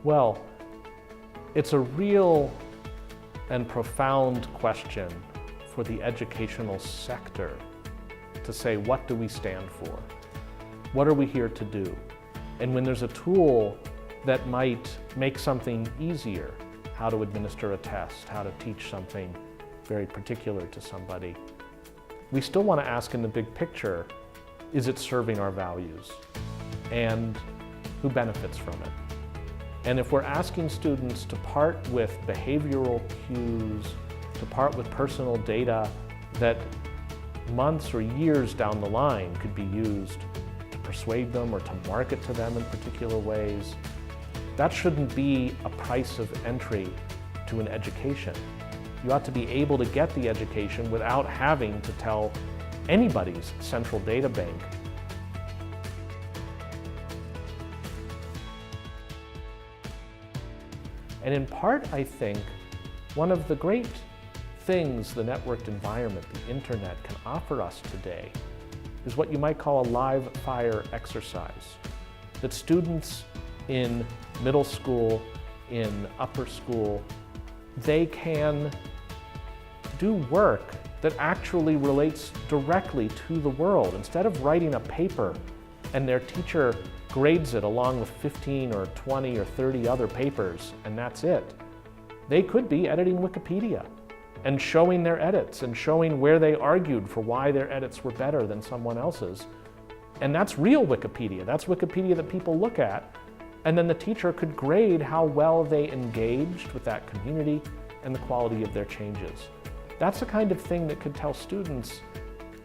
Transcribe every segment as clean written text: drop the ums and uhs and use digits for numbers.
Well, it's a real and profound question for the educational sector to say, what do we stand for? What are we here to do? And when there's a tool that might make something easier, how to administer a test, how to teach something very particular to somebody, we still want to ask in the big picture, is it serving our values? And who benefits from it? And if we're asking students to part with behavioral cues, to part with personal data that months or years down the line could be used to persuade them or to market to them in particular ways, that shouldn't be a price of entry to an education. You ought to be able to get the education without having to tell anybody's central data bank. And in part, I think, one of the great things the networked environment, the internet, can offer us today is what you might call a live fire exercise. That students in middle school, in upper school, they can do work that actually relates directly to the world. Instead of writing a paper and their teacher grades it along with 15 or 20 or 30 other papers, and that's it. They could be editing Wikipedia and showing their edits and showing where they argued for why their edits were better than someone else's. And that's real Wikipedia. That's Wikipedia that people look at. And then the teacher could grade how well they engaged with that community and the quality of their changes. That's the kind of thing that could tell students,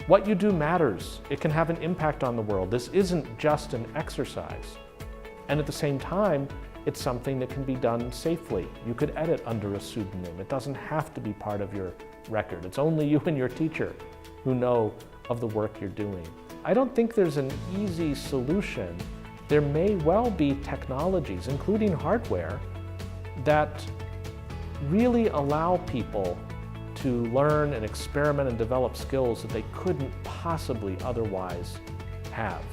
what you do matters. It can have an impact on the world. This isn't just an exercise. And at the same time, it's something that can be done safely. You could edit under a pseudonym. It doesn't have to be part of your record. It's only you and your teacher who know of the work you're doing. I don't think there's an easy solution. There may well be technologies, including hardware, that really allow people to learn and experiment and develop skills that they couldn't possibly otherwise have.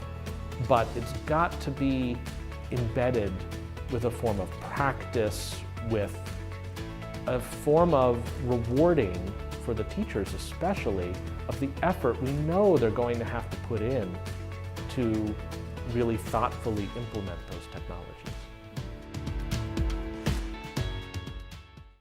But it's got to be embedded with a form of practice, with a form of rewarding for the teachers especially, of the effort we know they're going to have to put in to really thoughtfully implement those technologies.